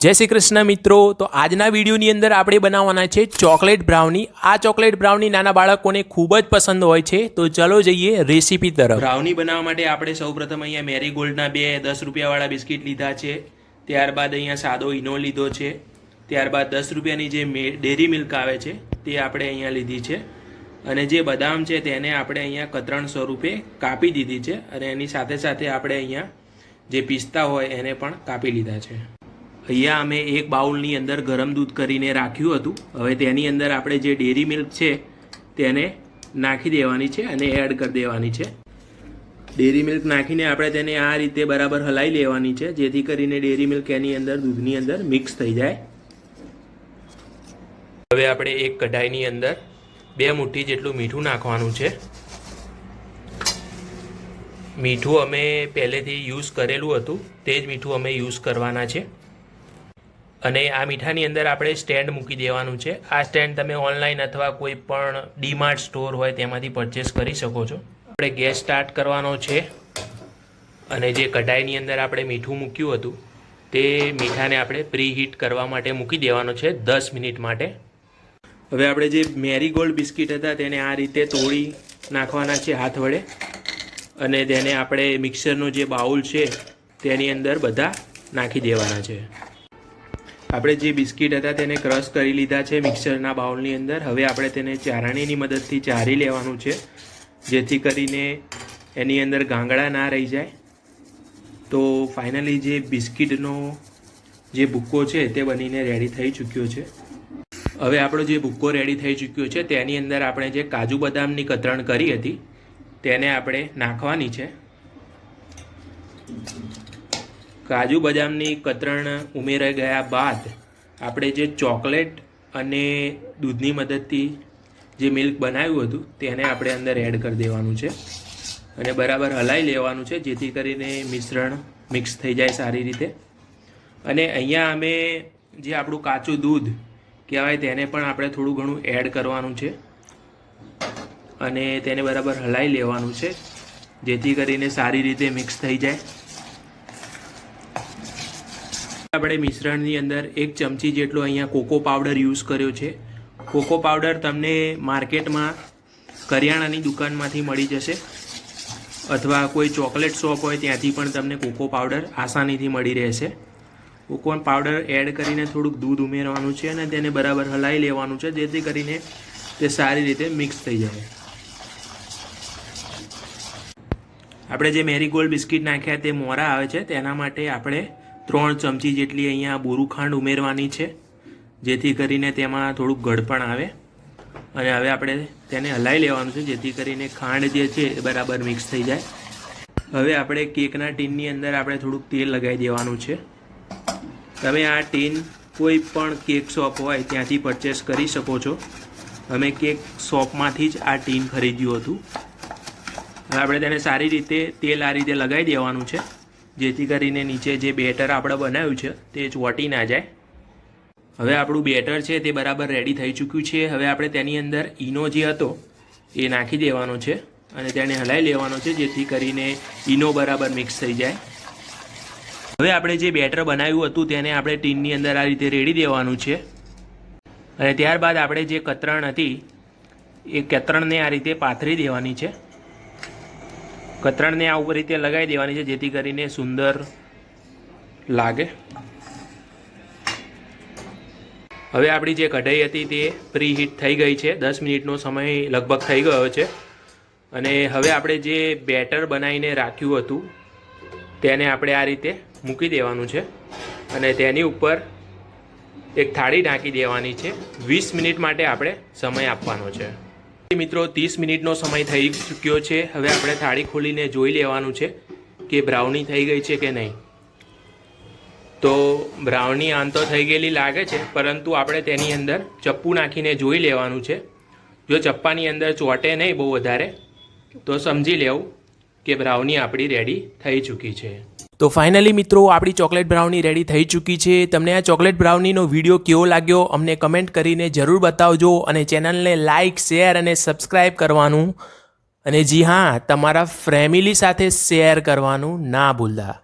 जय श्री कृष्ण मित्रों। तो आजना विडियोनी अंदर આપણે બનાવવાના છે ચોકલેટ બ્રાઉની। આ ચોકલેટ બ્રાઉની નાના બાળકોને ખૂબ જ પસંદ હોય છે। તો ચલો જઈએ રેસીપી તરફ। બ્રાઉની બનાવવા માટે આપણે સૌપ્રથમ અહીંયા મેરીગોલ્ડના બે 10 રૂપિયાવાળા બિસ્કિટ લીધા છે। ત્યારબાદ અહીંયા સાદો ઈનો લીધો છે। ત્યારબાદ 10 રૂપિયાની જે ડેરી મિલ્ક આવે છે તે આપણે અહીંયા લીધી છે। અને જે બદામ છે તેને આપણે અહીંયા કતરણ સ્વરૂપે કાપી દીધી છે। અને એની સાથે સાથે આપણે અહીંયા જે પિસ્તા હોય એને પણ કાપી લીધા છે। અહીંયા અમે એક બાઉલની અંદર ગરમ દૂધ કરીને રાખ્યું હતું। હવે તેની અંદર આપણે જે ડેરી મિલ્ક છે તેને નાખી દેવાની છે અને એડ કરી દેવાની છે। ડેરી મિલ્ક નાખીને આપણે તેને આ રીતે બરાબર હલાવી લેવાની છે, જેથી કરીને ડેરી મિલ્ક એની અંદર દૂધની અંદર મિક્સ થઈ જાય। હવે આપણે એક કઢાઈની અંદર 2 મુઠ્ઠી જેટલું મીઠું નાખવાનું છે। મીઠું અમે પહેલેથી યુઝ કરેલું હતું તે જ મીઠું અમે યુઝ કરવાના છે। અને આ મીઠાની અંદર આપણે સ્ટેન્ડ મૂકી દેવાનું છે। આ સ્ટેન્ડ તમે ઓનલાઈન અથવા કોઈ પણ ડીમાર્ટ સ્ટોર હોય તેમાંથી પરચેસ કરી શકો છો। આપણે ગેસ સ્ટાર્ટ કરવાનો છે અને જે કઢાઈની અંદર આપણે મીઠું મૂક્યું હતું તે મીઠાને આપણે પ્રી હીટ કરવા માટે મૂકી દેવાનો છે 10 મિનિટ માટે। હવે આપણે જે મેરીગોલ્ડ બિસ્કિટ હતા તેને આ રીતે તોડી નાખવાના છે હાથ વડે, અને તેને આપણે મિક્સરનો જે બાઉલ છે તેની અંદર બધા નાખી દેવાના છે। આપણે જે બિસ્કિટ હતા તેને ક્રશ કરી લીધા છે મિક્સરના બાઉલની અંદર। હવે આપણે તેને ચારણીની મદદથી ચારી લેવાનું છે, જેથી કરીને એની અંદર ગાંગડા ના રહી જાય। તો ફાઇનલી જે બિસ્કિટનો જે ભૂક્કો છે તે બનીને રેડી થઈ ચૂક્યો છે। હવે આપણો જે ભૂક્કો રેડી થઈ ચૂક્યો છે તેની અંદર આપણે જે કાજુ બદામની કતરણ કરી હતી તેને આપણે નાખવાની છે। કાજુ બદામની કતરણ ઉમેરાઈ ગયા બાદ આપણે જે ચોકલેટ અને દૂધની મદદથી જે મિલ્ક બનાવ્યું હતું તેને આપણે અંદર એડ કરી દેવાનું છે અને બરાબર હલાવી લેવાનું છે, જેથી કરીને મિશ્રણ મિક્સ થઈ જાય સારી રીતે। અને અહીંયા અમે જે આપણું કાચું દૂધ કહેવાય તેને પણ આપણે થોડું ઘણું એડ કરવાનું છે અને તેને બરાબર હલાવી લેવાનું છે, જેથી કરીને સારી રીતે મિક્સ થઈ જાય। આપણે મિશ્રણની અંદર 1 ચમચી જેટલો અહીંયા કોકો પાવડર યુઝ કર્યો છે। કોકો પાવડર તમને માર્કેટમાં કરિયાણાની દુકાનમાંથી મળી જશે, અથવા કોઈ ચોકલેટ શોપ હોય ત્યાંથી પણ તમને કોકો પાવડર આસાનીથી મળી રહેશે। કોકો પાવડર એડ કરીને થોડુંક દૂધ ઉમેરવાનું છે અને તેને બરાબર હલાવી લેવાનું છે, જેથી કરીને તે સારી રીતે મિક્સ થઈ જાય। આપણે જે મેરીગોલ્ડ બિસ્કિટ નાખ્યા તે મોરા આવે છે તેના માટે આપણે 3 ચમચી જેટલી અહીંયા બોરું ખાંડ ઉમેરવાની છે, જેથી કરીને તેમાં થોડુંક ગળપણ આવે। અને હવે આપણે તેને હલાવી લેવાનું છે, જેથી કરીને ખાંડ જે છે એ બરાબર મિક્સ થઈ જાય। હવે આપણે કેકના ટીનની અંદર આપણે થોડુંક તેલ લગાવી દેવાનું છે। તમે આ ટીન કોઈ પણ કેક શોપ હોય ત્યાંથી પરચેસ કરી શકો છો। અમે કેક શોપમાંથી જ આ ટીન ખરીદ્યું હતું। હવે આપણે તેને સારી રીતે તેલ આ રીતે લગાવી દેવાનું છે, જેથી કરીને નીચે જે બેટર આપણે બનાવ્યું છે તે ચોંટી ના જાય। હવે આપણું બેટર છે તે બરાબર રેડી થઈ ચૂક્યું છે। હવે આપણે તેની અંદર ઈનો જે હતો એ નાખી દેવાનો છે અને તેને હલાવી લેવાનો છે, જેથી કરીને ઈનો બરાબર મિક્સ થઈ જાય। હવે આપણે જે બેટર બનાવ્યું હતું તેને આપણે ટીનની અંદર આ રીતે રેડી દેવાનું છે, અને ત્યારબાદ આપણે જે કતરણ હતી એ કતરણને આ રીતે પાથરી દેવાની છે। કતરણને આ ઉપર રીતે લગાવી દેવાની છે, જેથી કરીને સુંદર લાગે। હવે આપણી જે કઢાઈ હતી તે પ્રી હીટ થઈ ગઈ છે। 10 મિનિટનો સમય લગભગ થઈ ગયો છે। અને હવે આપણે જે બેટર બનાવીને રાખ્યું હતું તેને આપણે આ રીતે મૂકી દેવાનું છે અને તેની ઉપર એક થાળી ઢાંકી દેવાની છે। 20 મિનિટ માટે આપણે સમય આપવાનો છે। મિત્રો 30 મિનિટનો સમય થઈ ચૂક્યો છે। હવે આપણે થાળી ખોલીને જોઈ લેવાનું છે કે બ્રાઉની થઈ ગઈ છે કે નહીં। તો બ્રાઉની આમ તો થઈ ગયેલી લાગે છે, પરંતુ આપણે તેની અંદર ચપ્પુ નાખીને જોઈ લેવાનું છે। જો ચપ્પાની અંદર ચોંટે નહીં બહુ વધારે તો સમજી લેવું કે બ્રાઉની આપણી રેડી થઈ ચૂકી છે। તો ફાઇનલી મિત્રો આપણી ચોકલેટ બ્રાઉની રેડી થઈ ચૂકી છે। તમને આ ચોકલેટ બ્રાઉનીનો વિડીયો કેવો લાગ્યો અમને કમેન્ટ કરીને જરૂર બતાવજો, અને ચેનલને લાઇક, શેર અને સબસ્ક્રાઈબ કરવાનું, અને જી હા, તમારા ફેમિલી સાથે શેર કરવાનું ના ભૂલતા।